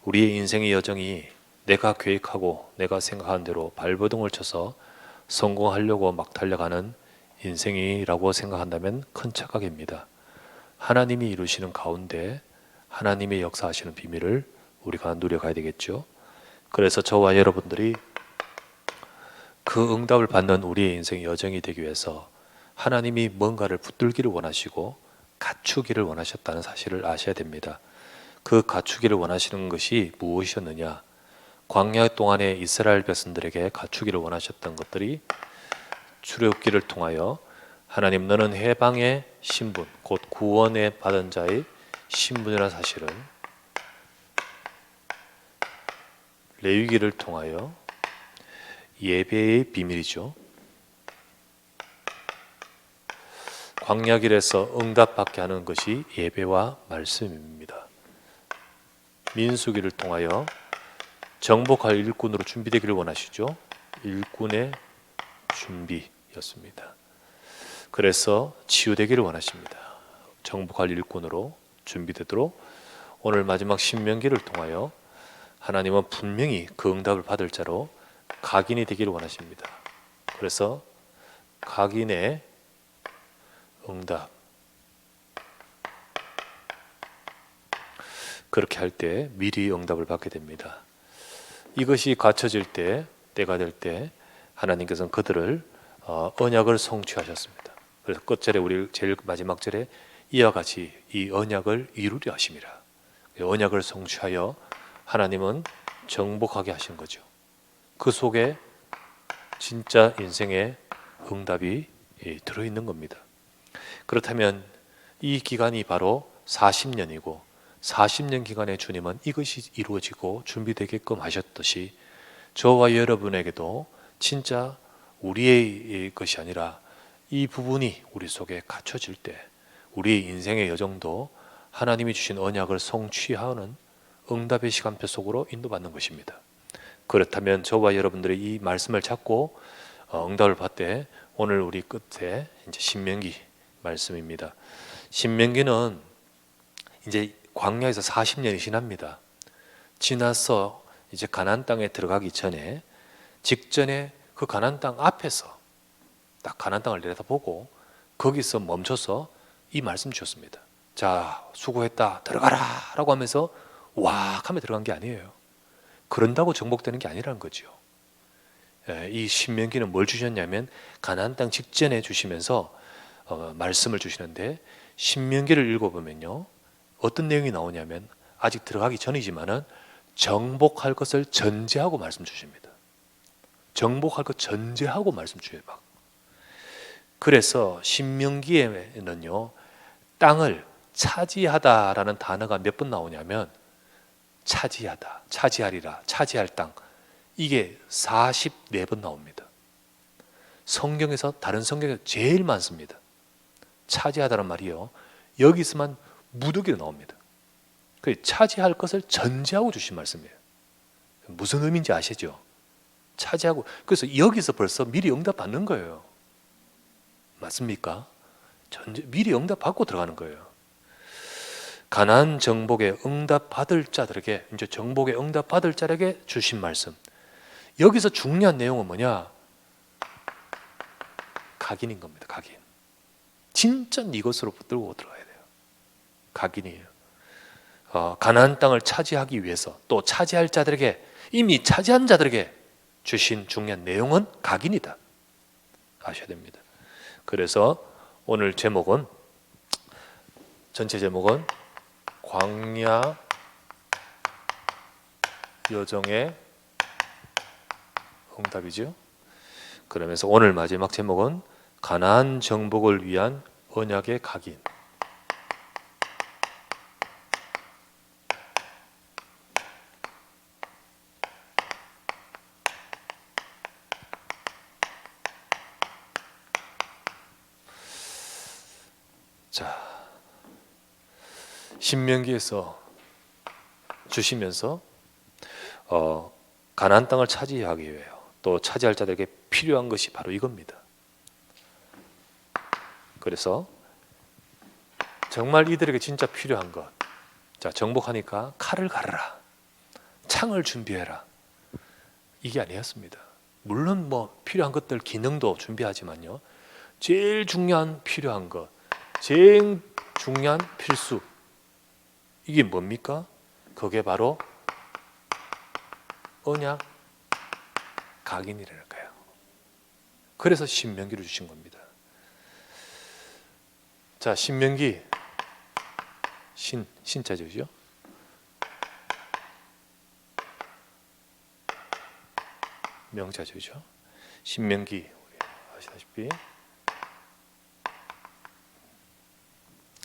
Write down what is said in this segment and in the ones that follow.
우리의 인생의 여정이 내가 계획하고 내가 생각한 대로 발버둥을 쳐서 성공하려고 막 달려가는 인생이라고 생각한다면 큰 착각입니다. 하나님이 이루시는 가운데 하나님의 역사하시는 비밀을 우리가 누려가야 되겠죠. 그래서 저와 여러분들이 그 응답을 받는 우리의 인생의 여정이 되기 위해서 하나님이 뭔가를 붙들기를 원하시고 갖추기를 원하셨다는 사실을 아셔야 됩니다. 그 갖추기를 원하시는 것이 무엇이었느냐? 광야 동안에 이스라엘 백성들에게 갖추기를 원하셨던 것들이 출애굽기를 통하여 하나님 너는 해방의 신분, 곧 구원에 받은 자의 신분이라는 사실을 레위기를 통하여 예배의 비밀이죠. 광야길에서 응답받게 하는 것이 예배와 말씀입니다. 민수기를 통하여 정복할 일꾼으로 준비되기를 원하시죠. 일꾼의 준비였습니다. 그래서 치유되기를 원하십니다. 정복할 일꾼으로 준비되도록 오늘 마지막 신명기를 통하여 하나님은 분명히 그 응답을 받을 자로 각인이 되기를 원하십니다. 그래서 각인의 응답, 그렇게 할 때 미리 응답을 받게 됩니다. 이것이 갖춰질 때, 때가 될 때 하나님께서는 그들을 언약을 성취하셨습니다. 그래서 끝절에 우리 제일 마지막 절에 이와 같이 이 언약을 이루려 하심이라. 언약을 성취하여 하나님은 정복하게 하신 거죠. 그 속에 진짜 인생의 응답이 들어있는 겁니다. 그렇다면 이 기간이 바로 40년이고 40년 기간에 주님은 이것이 이루어지고 준비되게끔 하셨듯이 저와 여러분에게도 진짜 우리의 것이 아니라 이 부분이 우리 속에 갖춰질 때 우리의 인생의 여정도 하나님이 주신 언약을 성취하는 응답의 시간표 속으로 인도받는 것입니다. 그렇다면 저와 여러분들이 이 말씀을 찾고 응답을 받되 오늘 우리 끝에 이제 신명기 말씀입니다. 신명기는 이제 광야에서 40년이 지납니다. 지나서 이제 가나안 땅에 들어가기 전에 직전에 그 가나안 땅 앞에서 딱 가나안 땅을 내려다보고 거기서 멈춰서 이 말씀 주셨습니다. 자, 수고했다, 들어가라 라고 하면서 왁 하며 들어간 게 아니에요. 그런다고 정복되는 게 아니라는 거죠. 이 신명기는 뭘 주셨냐면 가나안 땅 직전에 주시면서 말씀을 주시는데 신명기를 읽어보면요 어떤 내용이 나오냐면 아직 들어가기 전이지만은 정복할 것을 전제하고 말씀 주십니다. 정복할 것 전제하고 말씀 주셔요. 그래서 신명기에는요 땅을 차지하다라는 단어가 몇 번 나오냐면 차지하다, 차지하리라, 차지할 땅, 이게 44번 나옵니다. 성경에서 다른 성경에서 제일 많습니다. 차지하다는 말이요 여기서만 무더기로 나옵니다. 그 차지할 것을 전제하고 주신 말씀이에요. 무슨 의미인지 아시죠? 차지하고, 그래서 여기서 벌써 미리 응답 받는 거예요. 맞습니까? 미리 응답 받고 들어가는 거예요. 가나안 정복에 응답 받을 자들에게, 이제 정복에 응답 받을 자에게 주신 말씀. 여기서 중요한 내용은 뭐냐? 각인인 겁니다. 각인. 진짜 이것으로 붙들고 들어가야 돼요. 각인이에요. 가나안 땅을 차지하기 위해서 또 차지할 자들에게, 이미 차지한 자들에게 주신 중요한 내용은 각인이다. 아셔야 됩니다. 그래서 오늘 제목은, 전체 제목은 광야 여정의 응답이죠. 그러면서 오늘 마지막 제목은 가나안 정복을 위한 언약의 각인. 자, 신명기에서 주시면서 가나안 땅을 차지하기 위해요. 또 차지할 자들에게 필요한 것이 바로 이겁니다. 그래서 정말 이들에게 진짜 필요한 것, 자 정복하니까 칼을 갈아라. 창을 준비해라. 이게 아니었습니다. 물론 뭐 필요한 것들 기능도 준비하지만요. 제일 중요한 필요한 것, 제일 중요한 필수, 이게 뭡니까? 그게 바로 언약 각인이라니까요. 그래서 신명기를 주신 겁니다. 자, 신명기 신자죠. 명자죠. 신명기 우리 아시다시피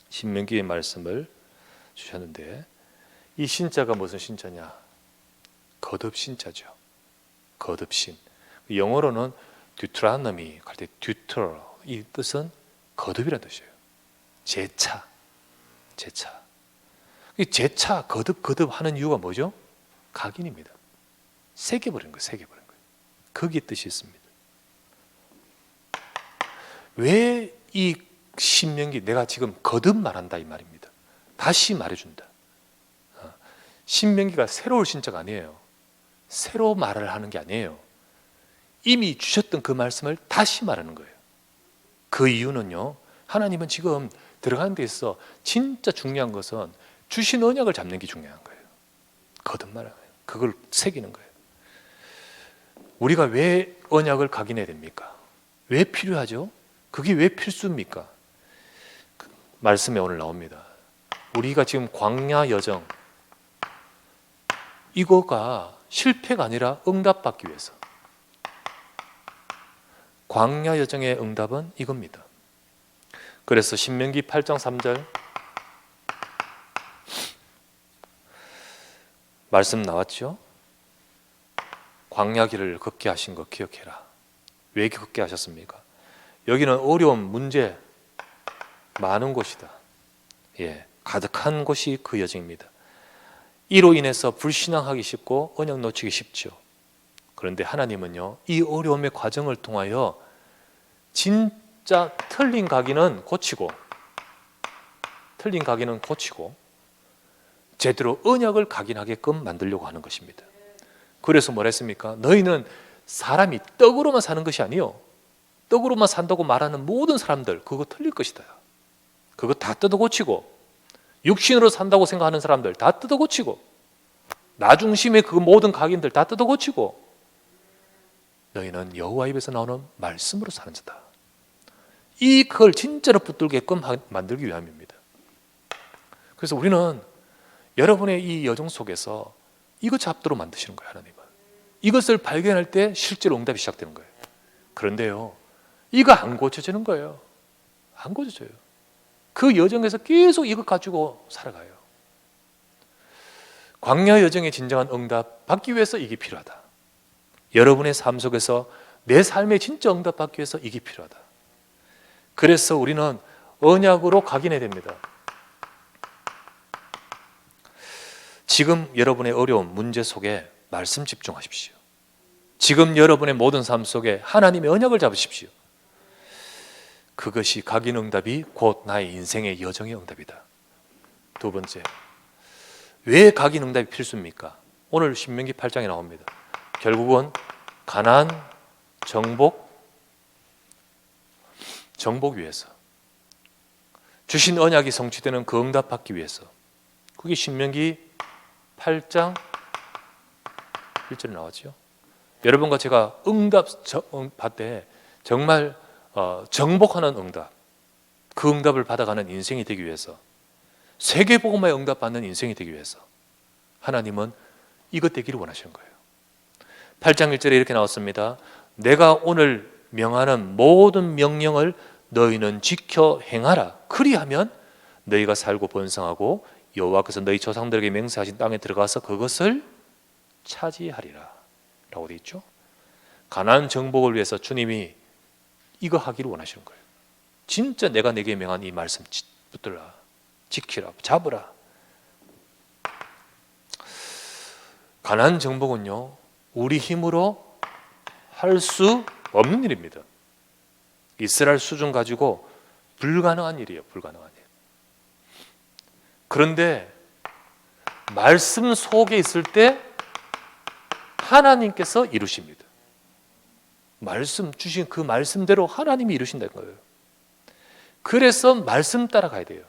신명기의 말씀을 주셨는데, 이 신자가 무슨 신자냐? 거듭신자죠. 거듭신. 영어로는 듀트라노미 할 때 듀터, 이 뜻은 거듭이라는 뜻이에요. 재차. 이 재차 거듭 하는 이유가 뭐죠? 각인입니다. 새겨버린 거예요. 거기에 뜻이 있습니다. 왜 이 신명기, 내가 지금 거듭 말한다 이 말입니다. 다시 말해준다. 신명기가 새로울 신자가 아니에요. 새로 말을 하는 게 아니에요. 이미 주셨던 그 말씀을 다시 말하는 거예요. 그 이유는요, 하나님은 지금 들어가는 데 있어 진짜 중요한 것은 주신 언약을 잡는 게 중요한 거예요. 거듭 말하는 거예요. 그걸 새기는 거예요. 우리가 왜 언약을 각인해야 됩니까? 왜 필요하죠? 그게 왜 필수입니까? 말씀에 오늘 나옵니다. 우리가 지금 광야 여정, 이거가 실패가 아니라 응답받기 위해서. 광야 여정의 응답은 이겁니다. 그래서 신명기 8장 3절 말씀 나왔죠? 광야 길을 걷게 하신 거 기억해라. 왜 걷게 하셨습니까? 여기는 어려운 문제 많은 곳이다. 가득한 곳이 그 여정입니다. 이로 인해서 불신앙하기 쉽고 언약 놓치기 쉽죠. 그런데 하나님은요, 이 어려움의 과정을 통하여 진짜 틀린 각인은 고치고 제대로 언약을 각인하게끔 만들려고 하는 것입니다. 그래서 뭐라 했습니까? 너희는 사람이 떡으로만 사는 것이 아니요, 떡으로만 산다고 말하는 모든 사람들 그거 틀릴 것이다. 그거 다 뜯어 고치고, 육신으로 산다고 생각하는 사람들 다 뜯어 고치고, 나 중심의 그 모든 각인들 다 뜯어 고치고, 너희는 여호와 입에서 나오는 말씀으로 사는 자다. 그걸 진짜로 붙들게끔 만들기 위함입니다. 그래서 우리는 여러분의 이 여정 속에서 이것 잡도록 만드시는 거예요. 하나님은 이것을 발견할 때 실제로 응답이 시작되는 거예요. 그런데요, 이거 안 고쳐지는 거예요. 안 고쳐져요. 그 여정에서 계속 이것 가지고 살아가요. 광야 여정의 진정한 응답 받기 위해서 이게 필요하다. 여러분의 삶 속에서 내 삶에 진짜 응답 받기 위해서 이게 필요하다. 그래서 우리는 언약으로 각인해야 됩니다. 지금 여러분의 어려운 문제 속에 말씀 집중하십시오. 지금 여러분의 모든 삶 속에 하나님의 언약을 잡으십시오. 그것이 각인 응답이 곧 나의 인생의 여정의 응답이다. 두 번째, 왜 각인 응답이 필수입니까? 오늘 신명기 8장에 나옵니다. 결국은 가나안 정복 위해서, 주신 언약이 성취되는 그 응답 받기 위해서. 그게 신명기 8장 1절에 나왔죠. 여러분과 제가 응답 받을 때 정말 정복하는 응답, 그 응답을 받아가는 인생이 되기 위해서, 세계복음화의 응답 받는 인생이 되기 위해서 하나님은 이것 되기를 원하시는 거예요. 8장 1절에 이렇게 나왔습니다. 내가 오늘 명하는 모든 명령을 너희는 지켜 행하라. 그리하면 너희가 살고 번성하고 여호와께서 너희 조상들에게 맹세하신 땅에 들어가서 그것을 차지하리라 라고 되어 있죠. 가나안 정복을 위해서 주님이 이거 하기를 원하시는 거예요. 진짜 내가 내게 명한 이 말씀 붙들라, 지키라, 잡으라. 가나안 정복은요, 우리 힘으로 할 수 없는 일입니다. 이스라엘 수준 가지고 불가능한 일이에요. 불가능한 일. 그런데 말씀 속에 있을 때 하나님께서 이루십니다. 말씀 주신 그 말씀대로 하나님이 이루신다는 거예요. 그래서 말씀 따라가야 돼요.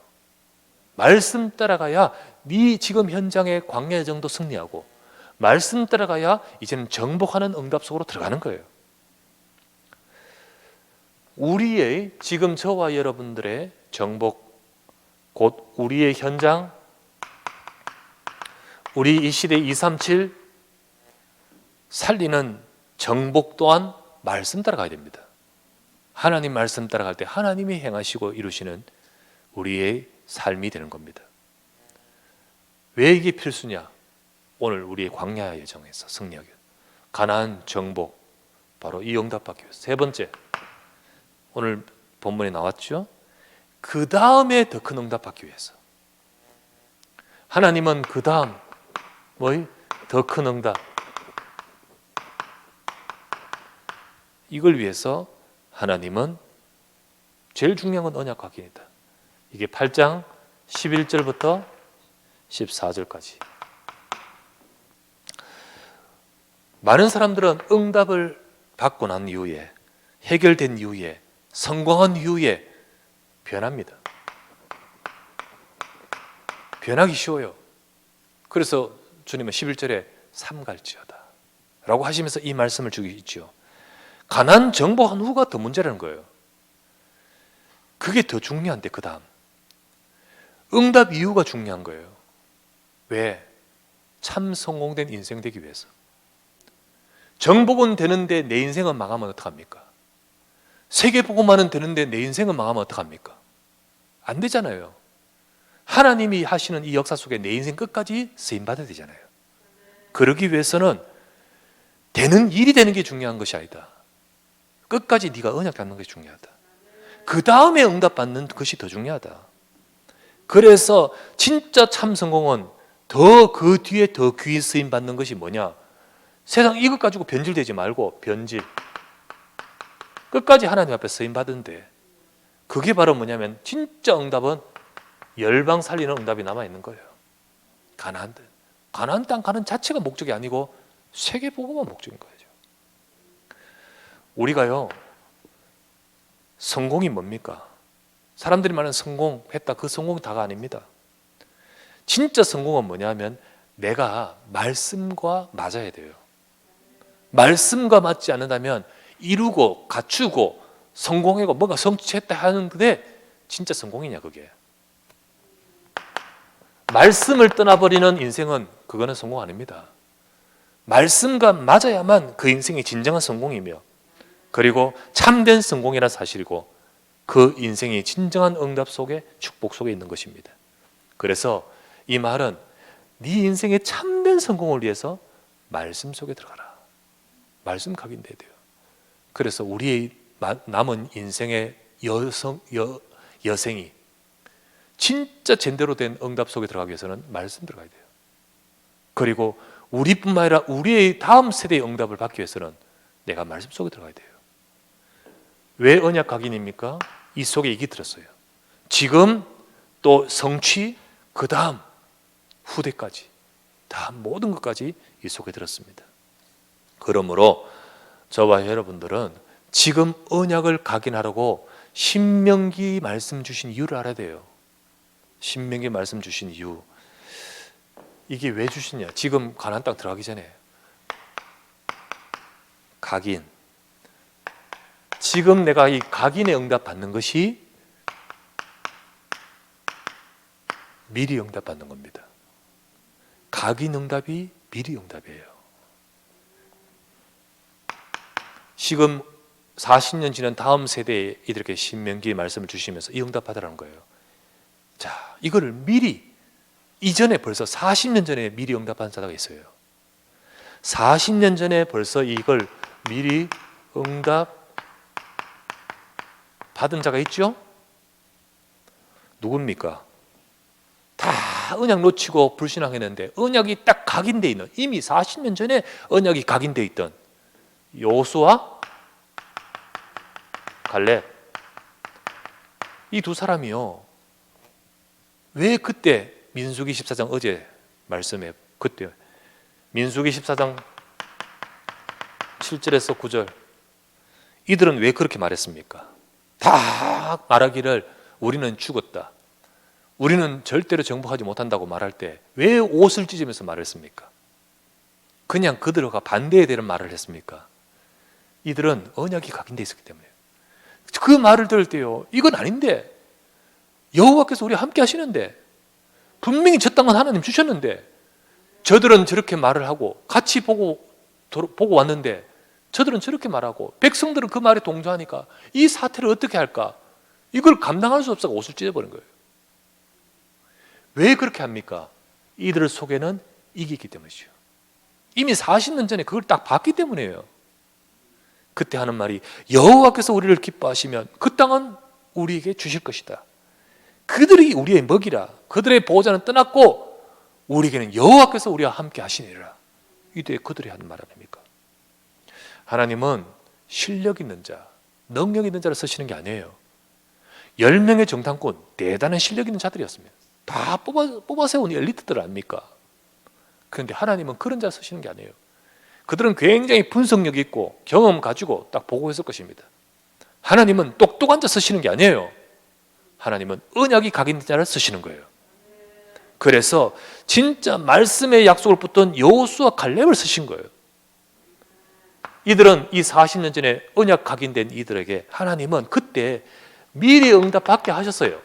말씀 따라가야 네 지금 현장의 광야의 정도 승리하고, 말씀 따라가야 이제는 정복하는 응답 속으로 들어가는 거예요. 우리의 지금 저와 여러분들의 정복, 곧 우리의 현장, 우리 이 시대 237 살리는 정복 또한 말씀 따라가야 됩니다. 하나님 말씀 따라갈 때 하나님이 행하시고 이루시는 우리의 삶이 되는 겁니다. 왜 이게 필수냐? 오늘 우리의 광야 여정에서 승리하기 위해서, 가나안 정복, 바로 이 응답받기 위해서. 세 번째, 오늘 본문에 나왔죠? 그 다음에 더 큰 응답받기 위해서. 하나님은 그 다음 더 큰 응답, 이걸 위해서 하나님은 제일 중요한 건 언약 확인이다. 이게 8장 11절부터 14절까지. 많은 사람들은 응답을 받고 난 이후에, 해결된 이후에, 성공한 이후에 변합니다. 변하기 쉬워요. 그래서 주님은 11절에 삼갈지어다 라고 하시면서 이 말씀을 주고 있죠. 가나안 정복한 후가 더 문제라는 거예요. 그게 더 중요한데, 그 다음 응답 이후가 중요한 거예요. 왜? 참 성공된 인생 되기 위해서. 정복은 되는데 내 인생은 망하면 어떡합니까? 세계복음화는 되는데 내 인생은 망하면 어떡합니까? 안 되잖아요. 하나님이 하시는 이 역사 속에 내 인생 끝까지 쓰임받아야 되잖아요. 그러기 위해서는 되는 일이 되는 게 중요한 것이 아니다. 끝까지 네가 언약 잡는 것이 중요하다. 그 다음에 응답받는 것이 더 중요하다. 그래서 진짜 참 성공은 더 그 뒤에 더 귀히 쓰임 받는 것이 뭐냐? 세상 이것 가지고 변질되지 말고 변질, 끝까지 하나님 앞에 쓰임 받은데, 그게 바로 뭐냐면 진짜 응답은 열방 살리는 응답이 남아있는 거예요. 가나안 땅 가는 자체가 목적이 아니고 세계 복음만 목적인 거죠. 우리가요, 성공이 뭡니까? 사람들이 말하는 성공했다, 그 성공이 다가 아닙니다. 진짜 성공은 뭐냐면 내가 말씀과 맞아야 돼요. 말씀과 맞지 않는다면 이루고 갖추고 성공하고 뭔가 성취했다 하는데 진짜 성공이냐 그게? 말씀을 떠나버리는 인생은 그거는 성공 아닙니다. 말씀과 맞아야만 그 인생이 진정한 성공이며, 그리고 참된 성공이라는 사실이고, 그 인생이 진정한 응답 속에, 축복 속에 있는 것입니다. 그래서 이 말은 네 인생의 참된 성공을 위해서 말씀 속에 들어가라. 말씀 각인돼야 돼요. 그래서 우리의 남은 인생의 여생이 진짜 제대로 된 응답 속에 들어가기 위해서는 말씀 들어가야 돼요. 그리고 우리뿐만 아니라 우리의 다음 세대의 응답을 받기 위해서는 내가 말씀 속에 들어가야 돼요. 왜 언약 각인입니까? 이 속에 이게 들었어요. 지금 또 성취, 그 다음 후대까지 다 모든 것까지 이 속에 들었습니다. 그러므로 저와 여러분들은 지금 언약을 각인하라고 신명기 말씀 주신 이유를 알아야 돼요. 신명기 말씀 주신 이유, 이게 왜 주시냐? 지금 가나안 땅 들어가기 전에 각인, 지금 내가 이 각인의 응답 받는 것이 미리 응답 받는 겁니다. 각인 응답이 미리 응답이에요. 지금 40년 지난 다음 세대에 이들에게 신명기의 말씀을 주시면서 이 응답 받으라는 거예요. 자, 이거를 미리, 이전에 벌써 40년 전에 미리 응답한 자가 있어요. 40년 전에 벌써 이걸 미리 응답 받은 자가 있죠? 누굽니까? 다 언약 놓치고 불신앙했는데 언약이 딱 각인되어 있는, 이미 40년 전에 언약이 각인되어 있던 여호수아, 갈렙, 이 두 사람이요, 왜 그때 민수기 14장 어제 말씀에 그때 민수기 14장 7절에서 9절 이들은 왜 그렇게 말했습니까? 다 말하기를 우리는 죽었다, 우리는 절대로 정복하지 못한다고 말할 때 왜 옷을 찢으면서 말했습니까? 그냥 그들과 반대에 대한 말을 했습니까? 이들은 언약이 각인되어 있었기 때문에. 그 말을 들을 때요, 이건 아닌데, 여호와께서 우리와 함께 하시는데, 분명히 저 땅은 하나님 주셨는데, 저들은 저렇게 말을 하고 같이 보고 왔는데 저들은 저렇게 말하고 백성들은 그 말에 동조하니까 이 사태를 어떻게 할까? 이걸 감당할 수 없어서 옷을 찢어버린 거예요. 왜 그렇게 합니까? 이들 속에는 이기기 때문이죠. 이미 40년 전에 그걸 딱 봤기 때문이에요. 그때 하는 말이 여호와께서 우리를 기뻐하시면 그 땅은 우리에게 주실 것이다. 그들이 우리의 먹이라. 그들의 보호자는 떠났고 우리에게는 여호와께서 우리와 함께 하시니라. 이때 그들이 하는 말 아닙니까? 하나님은 실력 있는 자, 능력 있는 자를 쓰시는 게 아니에요. 10명의 정탐꾼, 대단한 실력 있는 자들이었습니다. 다 뽑아 세운 엘리트들 아닙니까? 그런데 하나님은 그런 자를 쓰시는 게 아니에요. 그들은 굉장히 분석력 있고 경험 가지고 딱 보고했을 것입니다. 하나님은 똑똑한 자 쓰시는 게 아니에요. 하나님은 언약이 각인된 자를 쓰시는 거예요. 그래서 진짜 말씀의 약속을 붙든 여호수아 갈렙을 쓰신 거예요. 이들은 이 40년 전에 언약 각인된 이들에게 하나님은 그때 미리 응답받게 하셨어요.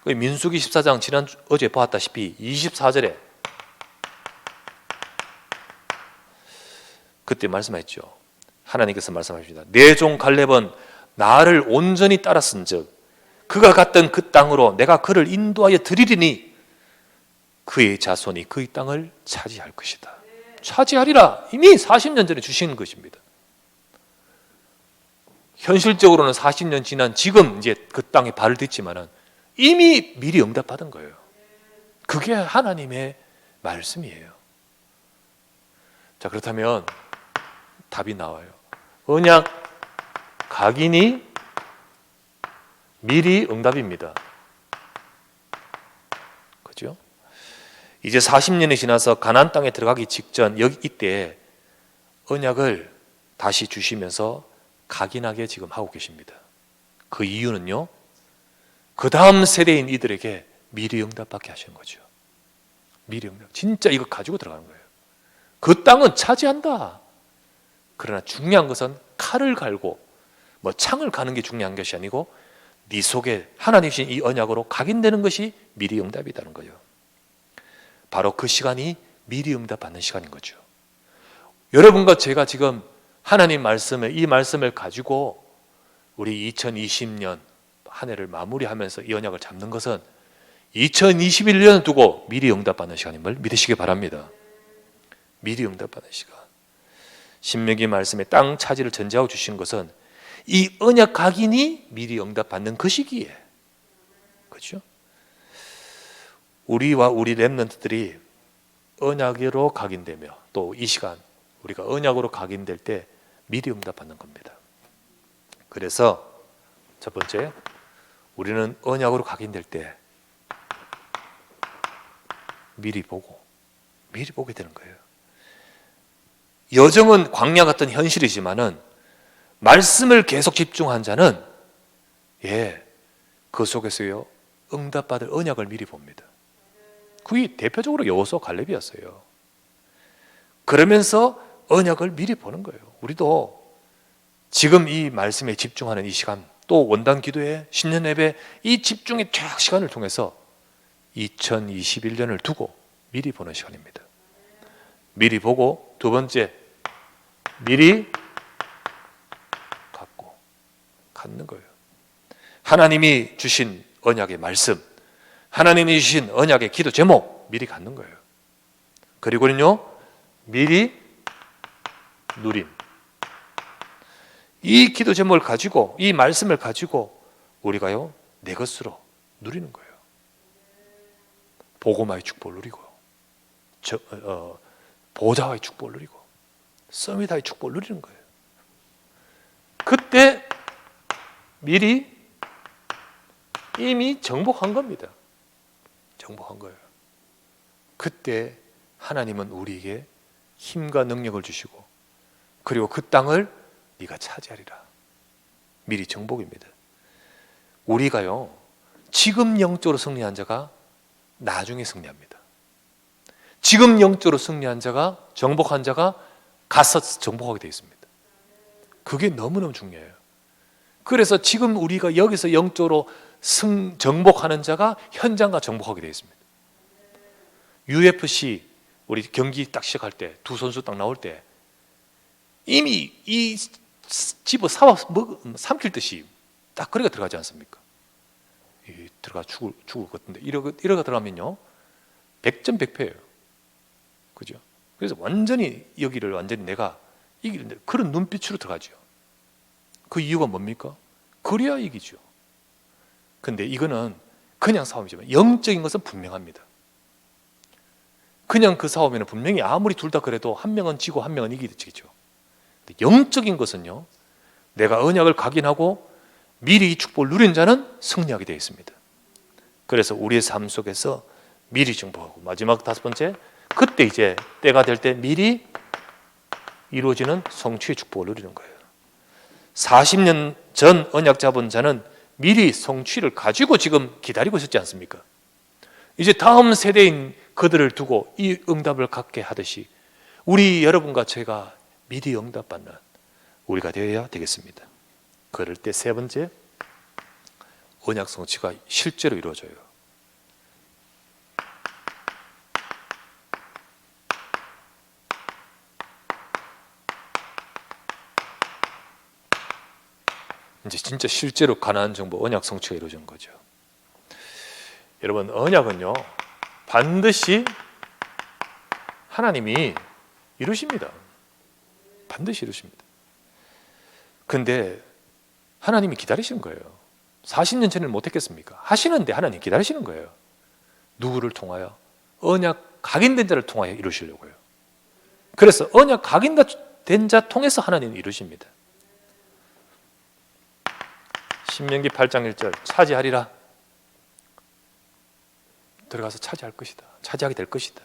민수기 14장 어제 보았다시피 24절에 그때 말씀하셨죠. 하나님께서 말씀하십니다. 내 종 갈렙은 나를 온전히 따랐은즉 그가 갔던 그 땅으로 내가 그를 인도하여 드리리니 그의 자손이 그의 땅을 차지할 것이다. 차지하리라. 이미 40년 전에 주신 것입니다. 현실적으로는 40년 지난 지금 이제 그 땅에 발을 딛지만은 이미 미리 응답받은 거예요. 그게 하나님의 말씀이에요. 자, 그렇다면 답이 나와요. 언약 각인이 미리 응답입니다. 그죠? 이제 40년이 지나서 가나안 땅에 들어가기 직전 이때 언약을 다시 주시면서 각인하게 지금 하고 계십니다. 그 이유는요, 그 다음 세대인 이들에게 미리 응답받게 하시는 거죠. 미리 응답. 진짜 이거 가지고 들어가는 거예요. 그 땅은 차지한다. 그러나 중요한 것은 칼을 갈고 창을 가는 게 중요한 것이 아니고 네 속에 하나님 주신 이 언약으로 각인되는 것이 미리 응답이라는 거예요. 바로 그 시간이 미리 응답받는 시간인 거죠. 여러분과 제가 지금 하나님 말씀에 이 말씀을 가지고 우리 2020년 한 해를 마무리하면서 이 언약을 잡는 것은 2021년을 두고 미리 응답받는 시간임을 믿으시기 바랍니다. 미리 응답받는 시간. 신명기 말씀에 땅 차지를 전제하고 주신 것은 이 언약 각인이 미리 응답받는 그 시기에, 그렇죠? 우리와 우리 렘넌트들이 언약으로 각인되며 또 이 시간 우리가 언약으로 각인될 때 미리 응답받는 겁니다. 그래서 첫 번째, 우리는 언약으로 각인될 때 미리 보게 되는 거예요. 여정은 광야 같은 현실이지만은 말씀을 계속 집중한 자는 그 속에서요 응답받을 언약을 미리 봅니다. 그게 대표적으로 여호수아 갈렙이었어요. 그러면서 언약을 미리 보는 거예요. 우리도 지금 이 말씀에 집중하는 이 시간, 또 원단 기도회, 신년 예배 이 집중의 쫙 시간을 통해서 2021년을 두고 미리 보는 시간입니다. 미리 보고, 두 번째, 미리 갖는 거예요. 하나님이 주신 언약의 말씀, 하나님이 주신 언약의 기도 제목 미리 갖는 거예요. 그리고는요, 미리 누림. 이 기도 제목을 가지고, 이 말씀을 가지고 우리가요 내 것으로 누리는 거예요. 복음화의 축복을 누리고, 보좌와의 축복을 누리고, 서밋화의 축복을 누리는 거예요. 그때 미리 이미 정복한 겁니다. 정복한 거예요. 그때 하나님은 우리에게 힘과 능력을 주시고 그리고 그 땅을 네가 차지하리라. 미리 정복입니다. 우리가요, 지금 영적으로 승리한 자가 나중에 승리합니다. 지금 영적으로 승리한 자가, 정복한 자가 가서 정복하게 되어 있습니다. 그게 너무너무 중요해요. 그래서 지금 우리가 여기서 영적으로 정복하는 자가 현장과 정복하게 되어 있습니다. UFC 우리 경기 딱 시작할 때 두 선수 딱 나올 때 이미 이 집어 삼킬 듯이 딱 거리가 들어가지 않습니까? 들어가 죽을 것 같은데 이러가 들어가면요 100점 100패예요. 그죠? 그래서 완전히 여기를 완전히 내가 이기는데 그런 눈빛으로 들어가죠. 그 이유가 뭡니까? 그래야 이기죠. 근데 이거는 그냥 싸움이지만 영적인 것은 분명합니다. 그냥 그 싸움에는 분명히 아무리 둘 다 그래도 한 명은 지고 한 명은 이기겠죠. 영적인 것은요, 내가 언약을 각인하고 미리 이 축복을 누린 자는 승리하게 되어 있습니다. 그래서 우리의 삶 속에서 미리 정복하고, 마지막 다섯 번째, 그때 이제 때가 될 때 미리 이루어지는 성취의 축복을 누리는 거예요. 40년 전 언약 잡은 자는 미리 성취를 가지고 지금 기다리고 있었지 않습니까? 이제 다음 세대인 그들을 두고 이 응답을 갖게 하듯이 우리 여러분과 제가 미리 응답받는 우리가 되어야 되겠습니다. 그럴 때 세 번째, 언약 성취가 실제로 이루어져요. 이제 진짜 실제로 가나안 정복 언약 성취가 이루어진 거죠. 여러분, 언약은요 반드시 하나님이 이루십니다. 반드시 이루십니다. 근데 하나님이 기다리시는 거예요. 40년 전에는 못했겠습니까? 하시는데 하나님 기다리시는 거예요. 누구를 통하여? 언약 각인된 자를 통하여 이루시려고요. 그래서 언약 각인된 자 통해서 하나님은 이루십니다. 신명기 8장 1절 차지하리라. 들어가서 차지할 것이다. 차지하게 될 것이다.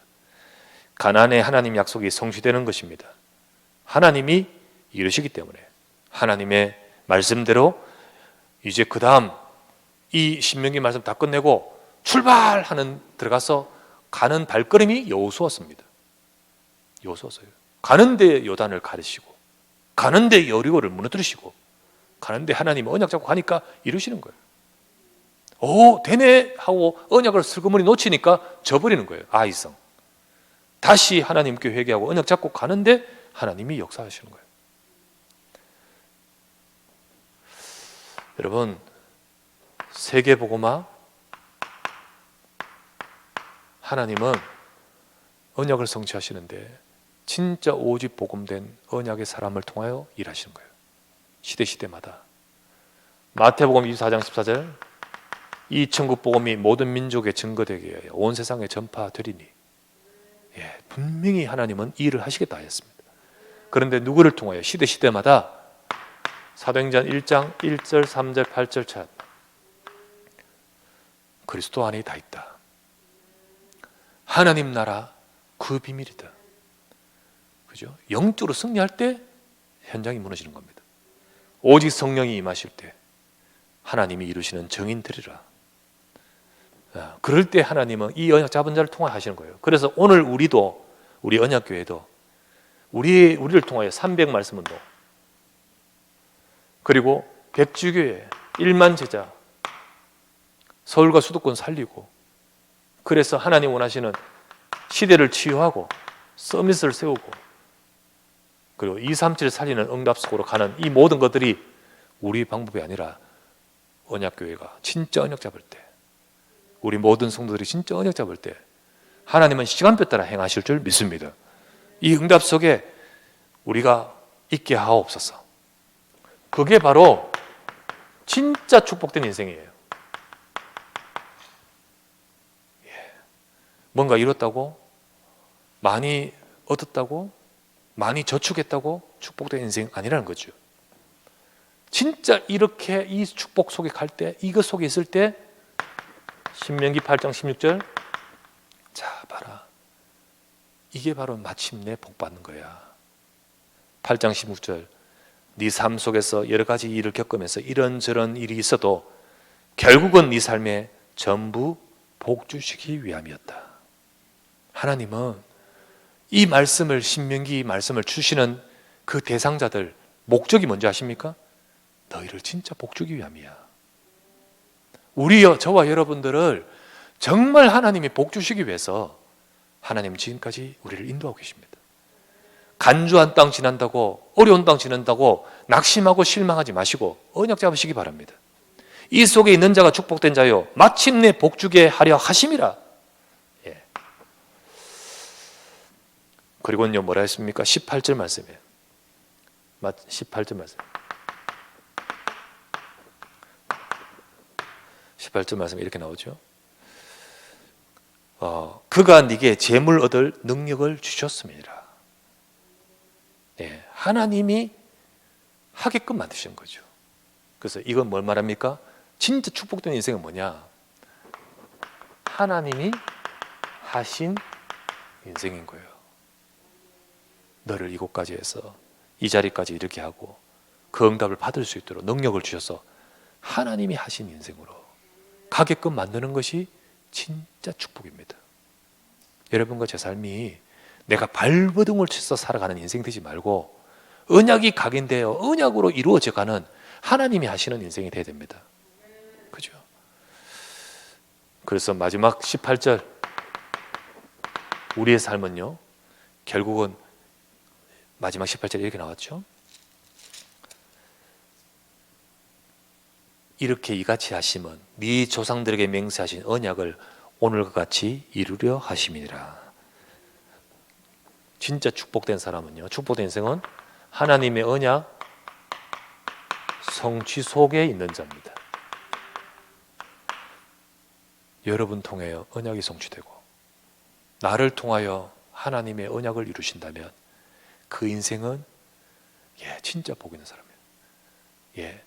가나안의 하나님 약속이 성취되는 것입니다. 하나님이 이루시기 때문에 하나님의 말씀대로 이제 그 다음 이 신명기 말씀 다 끝내고 출발하는 들어가서 가는 발걸음이 여호수아였습니다. 여호수아였어요. 가는데 요단을 가르시고 가는데 여리고를 무너뜨리시고 가는데 하나님 언약 잡고 가니까 이루시는 거예요. 오, 되네 하고 언약을 슬그머니 놓치니까 져버리는 거예요. 아이성. 다시 하나님께 회개하고 언약 잡고 가는데 하나님이 역사하시는 거예요. 여러분, 세계복음화 하나님은 언약을 성취하시는데 진짜 오직 복음된 언약의 사람을 통하여 일하시는 거예요. 시대마다. 마태복음 24장 14절 이 천국 복음이 모든 민족에 증거되게 하여 온 세상에 전파되리니. 예, 분명히 하나님은 이 일을 하시겠다 하였습니다. 그런데 누구를 통하여? 시대마다. 사도행전 1장 1절 3절 8절 차 그리스도 안에 다 있다. 하나님 나라 그 비밀이다. 그죠? 영적으로 승리할 때 현장이 무너지는 겁니다. 오직 성령이 임하실 때 하나님이 이루시는 정인들이라. 그럴 때 하나님은 이 언약 잡은 자를 통하여 하시는 거예요. 그래서 오늘 우리도, 우리 언약교회도 우리를 통하여 300말씀 운동, 그리고 백주교회 1만 제자, 서울과 수도권 살리고, 그래서 하나님 원하시는 시대를 치유하고 서밋을 세우고, 그리고 237을 살리는 응답 속으로 가는 이 모든 것들이 우리 방법이 아니라 언약교회가 진짜 언약 잡을 때, 우리 모든 성도들이 진짜 언약 잡을 때 하나님은 시간표 따라 행하실 줄 믿습니다. 이 응답 속에 우리가 있게 하옵소서. 그게 바로 진짜 축복된 인생이에요. 뭔가 이뤘다고, 많이 얻었다고, 많이 저축했다고 축복된 인생 아니라는 거죠. 진짜 이렇게 이 축복 속에 갈 때, 이것 속에 있을 때 신명기 8장 16절 자 봐라, 이게 바로 마침내 복 받는 거야. 8장 16절, 네 삶 속에서 여러 가지 일을 겪으면서 이런저런 일이 있어도 결국은 네 삶에 전부 복 주시기 위함이었다. 하나님은 이 말씀을, 신명기 말씀을 주시는 그 대상자들 목적이 뭔지 아십니까? 너희를 진짜 복 주기 위함이야. 저와 여러분들을 정말 하나님이 복 주시기 위해서 하나님은 지금까지 우리를 인도하고 계십니다. 간주한 땅 지난다고, 어려운 땅 지난다고 낙심하고 실망하지 마시고 언약 잡으시기 바랍니다. 이 속에 있는 자가 축복된 자요 마침내 복 주게 하려 하심이라. 예. 그리고는요 뭐라 했습니까? 18절 말씀이에요. 18절 말씀. 18절 말씀이 이렇게 나오죠. 그가 네게 재물 얻을 능력을 주셨습니다. 예, 하나님이 하게끔 만드신 거죠. 그래서 이건 뭘 말합니까? 진짜 축복된 인생은 뭐냐? 하나님이 하신 인생인 거예요. 너를 이곳까지 해서 이 자리까지 이렇게 하고 그 응답을 받을 수 있도록 능력을 주셔서 하나님이 하신 인생으로 가게끔 만드는 것이 진짜 축복입니다. 여러분과 제 삶이 내가 발버둥을 쳐서 살아가는 인생 되지 말고 언약이 각인되어 언약으로 이루어져가는 하나님이 하시는 인생이 돼야 됩니다. 그죠? 그래서 마지막 18절, 우리의 삶은요 결국은 마지막 18절에 이렇게 나왔죠. 이렇게 이같이 하심은 네 조상들에게 맹세하신 언약을 오늘과 같이 이루려 하심이니라. 진짜 축복된 사람은요, 축복된 인생은 하나님의 언약 성취 속에 있는 자입니다. 여러분 통하여 언약이 성취되고 나를 통하여 하나님의 언약을 이루신다면 그 인생은 진짜 복 있는 사람이에요.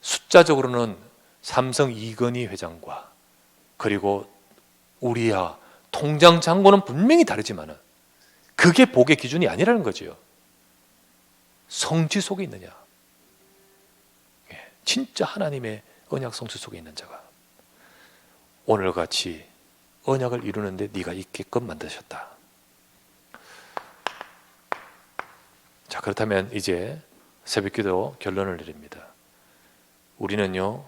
숫자적으로는 삼성 이건희 회장과 그리고 우리야 통장 잔고는 분명히 다르지만 그게 복의 기준이 아니라는 거죠. 성취 속에 있느냐, 진짜 하나님의 언약 성취 속에 있는 자가 오늘같이 언약을 이루는데 네가 있게끔 만드셨다. 자, 그렇다면 이제 새벽기도 결론을 내립니다. 우리는요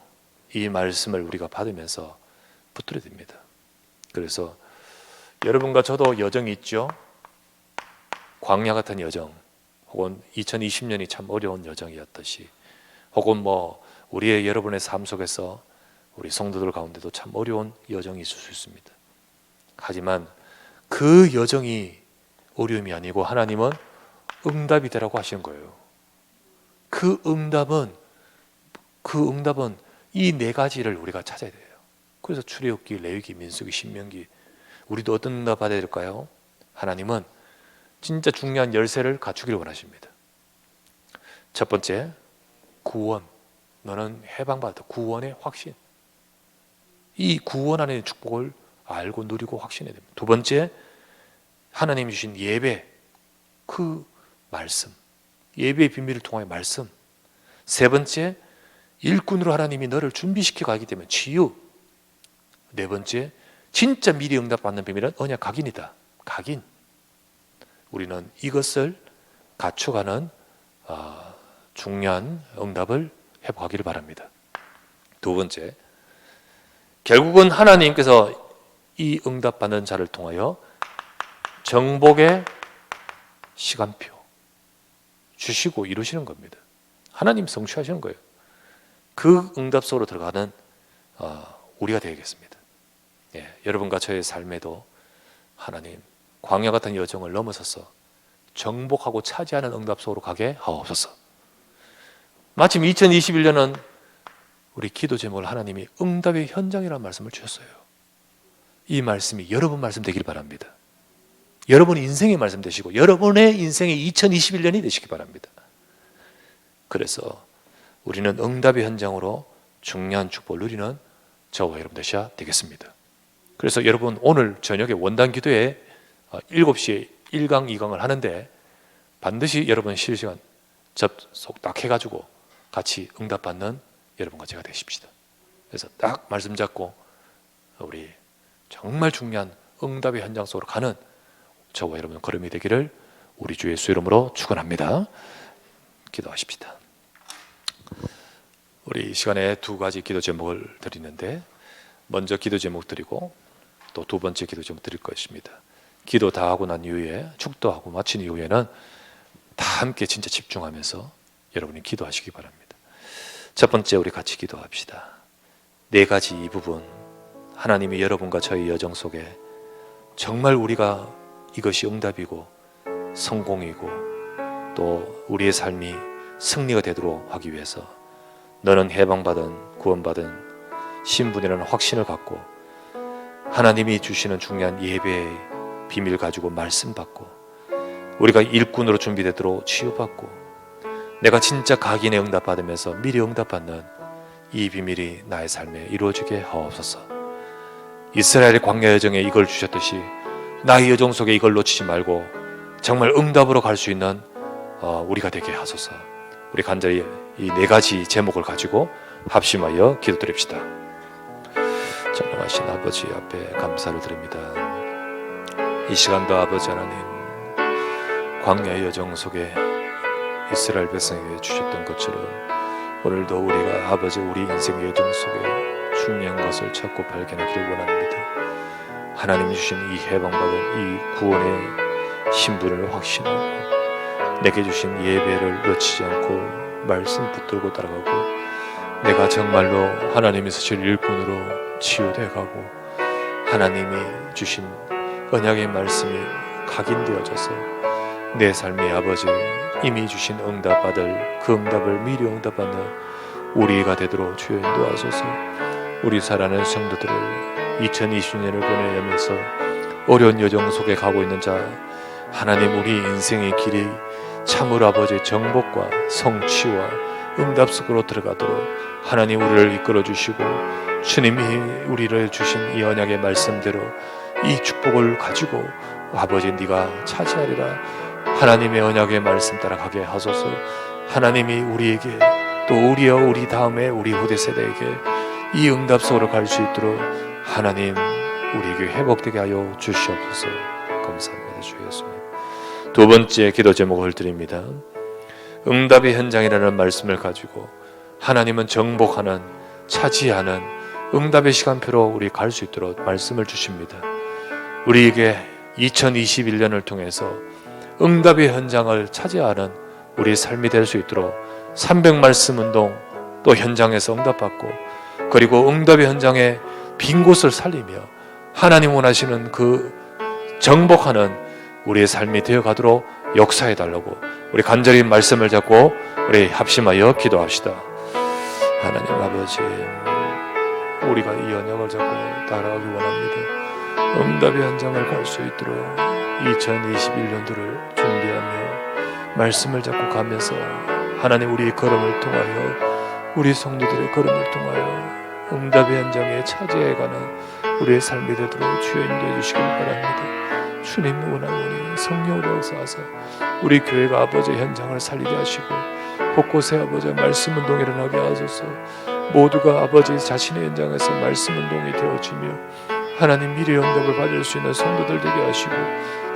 이 말씀을 우리가 받으면서 붙들어야 됩니다. 그래서 여러분과 저도 여정이 있죠. 광야 같은 여정, 혹은 2020년이 참 어려운 여정이었듯이, 혹은 우리의 여러분의 삶 속에서 우리 성도들 가운데도 참 어려운 여정이 있을 수 있습니다. 하지만 그 여정이 어려움이 아니고 하나님은 응답이 되라고 하시는 거예요. 그 응답은 이 네 가지를 우리가 찾아야 돼요. 그래서 출애굽기, 레위기, 민수기, 신명기, 우리도 어떤 응답 받아야 될까요? 하나님은 진짜 중요한 열쇠를 갖추기를 원하십니다. 첫 번째, 구원. 너는 해방받았다. 구원의 확신. 이 구원 안에 축복을 알고 누리고 확신해야 됩니다. 두 번째, 하나님이 주신 예배, 그 말씀, 예배의 비밀을 통하여 말씀. 세 번째, 일꾼으로 하나님이 너를 준비시켜 가기 때문에 치유. 네 번째, 진짜 미리 응답받는 비밀은 언약 각인이다. 각인. 우리는 이것을 갖춰가는 중요한 응답을 회복하기를 바랍니다. 두 번째, 결국은 하나님께서 이 응답받는 자를 통하여 정복의 시간표 주시고 이루시는 겁니다. 하나님 성취하시는 거예요. 그 응답 속으로 들어가는 우리가 되겠습니다. 여러분과 저의 삶에도 하나님 광야 같은 여정을 넘어서서 정복하고 차지하는 응답 속으로 가게 하옵소서. 마침 2021년은 우리 기도 제목을 하나님이 응답의 현장이라는 말씀을 주셨어요. 이 말씀이 여러분 말씀 되길 바랍니다. 여러분 인생의 말씀 되시고 여러분의 인생의 2021년이 되시기 바랍니다. 그래서 우리는 응답의 현장으로 중요한 축복을 누리는 저와 여러분 되셔야 되겠습니다. 그래서 여러분 오늘 저녁에 원단 기도에 7시에 1강 2강을 하는데 반드시 여러분 실시간 접속 딱 해가지고 같이 응답받는 여러분과 제가 되십시다. 그래서 딱 말씀 잡고 우리 정말 중요한 응답의 현장 속으로 가는 저와 여러분 걸음이 되기를 우리 주 예수 이름으로 축원합니다. 기도하십시다. 우리 이 시간에 두 가지 기도 제목을 드리는데, 먼저 기도 제목 드리고 또 두 번째 기도 제목 드릴 것입니다. 기도 다 하고 난 이후에, 축도하고 마친 이후에는 다 함께 진짜 집중하면서 여러분이 기도하시기 바랍니다. 첫 번째, 우리 같이 기도합시다. 네 가지 이 부분, 하나님이 여러분과 저희 여정 속에 정말 우리가 이것이 응답이고 성공이고 또 우리의 삶이 승리가 되도록 하기 위해서 너는 해방받은, 구원받은 신분이라는 확신을 갖고 하나님이 주시는 중요한 예배의 비밀 가지고 말씀 받고 우리가 일꾼으로 준비되도록 치유받고 내가 진짜 각인의 응답 받으면서 미리 응답받는 이 비밀이 나의 삶에 이루어지게 하옵소서. 이스라엘의 광야 여정에 이걸 주셨듯이 나의 여정 속에 이걸 놓치지 말고 정말 응답으로 갈 수 있는 우리가 되게 하소서. 우리 간절히 이 네 가지 제목을 가지고 합심하여 기도드립시다. 전능하신 아버지 앞에 감사를 드립니다. 이 시간도 아버지 하나님, 광야의 여정 속에 이스라엘 백성에게 주셨던 것처럼 오늘도 우리가 아버지 우리 인생의 여정 속에 중요한 것을 찾고 발견하기를 원합니다. 하나님이 주신 이 해방받은 이 구원의 신분을 확신하고 내게 주신 예배를 놓치지 않고 말씀 붙들고 따라가고 내가 정말로 하나님이 쓰실 일꾼으로 치유되어 가고 하나님이 주신 언약의 말씀이 각인되어져서 내 삶의 아버지 이미 주신 응답 받을 그 응답을 미리 응답받는 우리가 되도록 주여 인도하소서. 우리 사랑하는 성도들을 2020년을 보내면서 어려운 여정 속에 가고 있는 자, 하나님 우리 인생의 길이 참으로 아버지의 정복과 성취와 응답 속으로 들어가도록 하나님 우리를 이끌어 주시고 주님이 우리를 주신 이 언약의 말씀대로 이 축복을 가지고 아버지 네가 차지하리라 하나님의 언약의 말씀 따라가게 하소서. 하나님이 우리에게 또 우리 다음에 우리 후대 세대에게 이 응답 속으로 갈 수 있도록 하나님 우리에게 회복되게 하여 주시옵소서. 감사합니다 주 예수님. 두 번째 기도 제목을 드립니다. 응답의 현장이라는 말씀을 가지고 하나님은 정복하는, 차지하는 응답의 시간표로 우리 갈 수 있도록 말씀을 주십니다. 우리에게 2021년을 통해서 응답의 현장을 차지하는 우리의 삶이 될 수 있도록 300말씀 운동 또 현장에서 응답받고 그리고 응답의 현장에 빈 곳을 살리며 하나님 원하시는 그 정복하는 우리의 삶이 되어가도록 역사해달라고 우리 간절히 말씀을 잡고 우리 합심하여 기도합시다. 하나님 아버지, 우리가 이 언약을 잡고 따라가기 원합니다. 응답의 현장을 갈 수 있도록 2021년도를 준비하며 말씀을 잡고 가면서 하나님 우리의 걸음을 통하여 우리 성도들의 걸음을 통하여 응답의 현장에 차지해가는 우리의 삶이 되도록 주여 인도해 주시길 바랍니다. 주님 원하오니 성령으로 역사하사 우리 교회가 아버지의 현장을 살리게 하시고 곳곳에 아버지의 말씀 운동이 일어나게 하소서. 모두가 아버지 자신의 현장에서 말씀 운동이 되어지며 하나님 미래 응답을 받을 수 있는 성도들 되게 하시고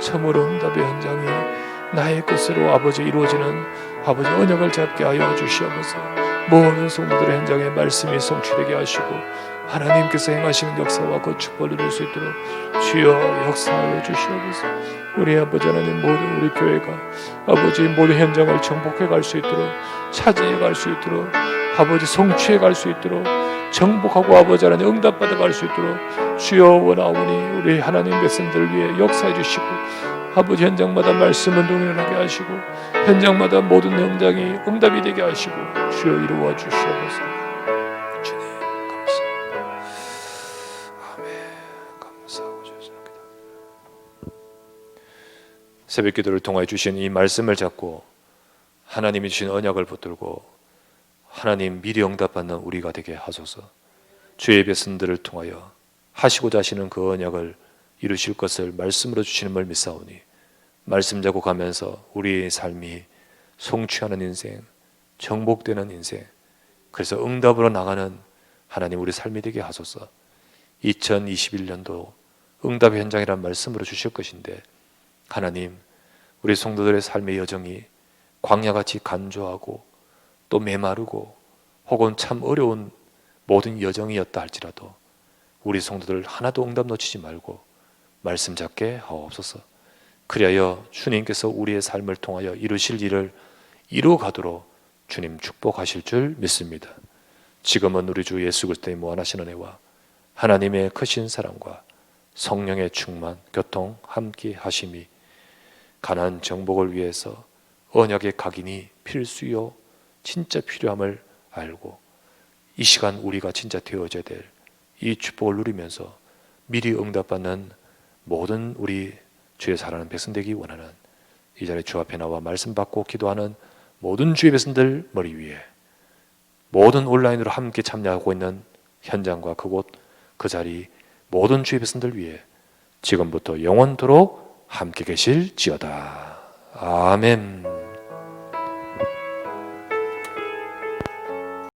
참으로 응답의 현장이 나의 것으로 아버지 이루어지는 아버지 언약을 잡게 하여 주시옵소서. 모든 성도들의 현장에 말씀이 성취되게 하시고 하나님께서 행하시는 역사와 건축을 이룰 수 있도록 주여 역사하여 주시옵소서. 우리 아버지 하나님 모든 우리 교회가 아버지 모든 현장을 정복해 갈 수 있도록 차지해 갈 수 있도록 아버지 성취해 갈 수 있도록 정복하고 아버지 하나님 응답받아 갈 수 있도록 주여 원하오니 우리 하나님 백성들을 위해 역사해 주시고 아버지 현장마다 말씀 운동을 일어나게 하시고 현장마다 모든 현장이 응답이 되게 하시고 주여 이루어 주시옵소서. 주님 감사합니다. 아멘. 감사하고 주옵소서. 새벽 기도를 통하여 주신 이 말씀을 잡고 하나님이 주신 언약을 붙들고 하나님 미리 응답받는 우리가 되게 하소서. 주의 백성들을 통하여 하시고자 하시는 그 언약을 이루실 것을 말씀으로 주시는 걸 믿사오니 말씀 잡고 가면서 우리의 삶이 성취하는 인생, 정복되는 인생, 그래서 응답으로 나가는 하나님 우리 삶이 되게 하소서. 2021년도 응답 현장이란 말씀으로 주실 것인데 하나님 우리 성도들의 삶의 여정이 광야같이 간조하고 또 메마르고 혹은 참 어려운 모든 여정이었다 할지라도 우리 성도들 하나도 응답 놓치지 말고 말씀 잡게 하옵소서. 그리하여 주님께서 우리의 삶을 통하여 이루실 일을 이루어가도록 주님 축복하실 줄 믿습니다. 지금은 우리 주 예수 그리스도의 무한하신 은혜와 하나님의 크신 사랑과 성령의 충만, 교통, 함께 하심이 가난 정복을 위해서 언약의 각인이 필수요 진짜 필요함을 알고 이 시간 우리가 진짜 되어져야 될 이 축복을 누리면서 미리 응답받는 모든 우리 주의 사랑하는 백성 되기 원하는 이 자리에 주 앞에 나와 말씀 받고 기도하는 모든 주의 백성들 머리 위에 모든 온라인으로 함께 참여하고 있는 현장과 그곳 그 자리 모든 주의 백성들 위해 지금부터 영원토록 함께 계실지어다. 아멘.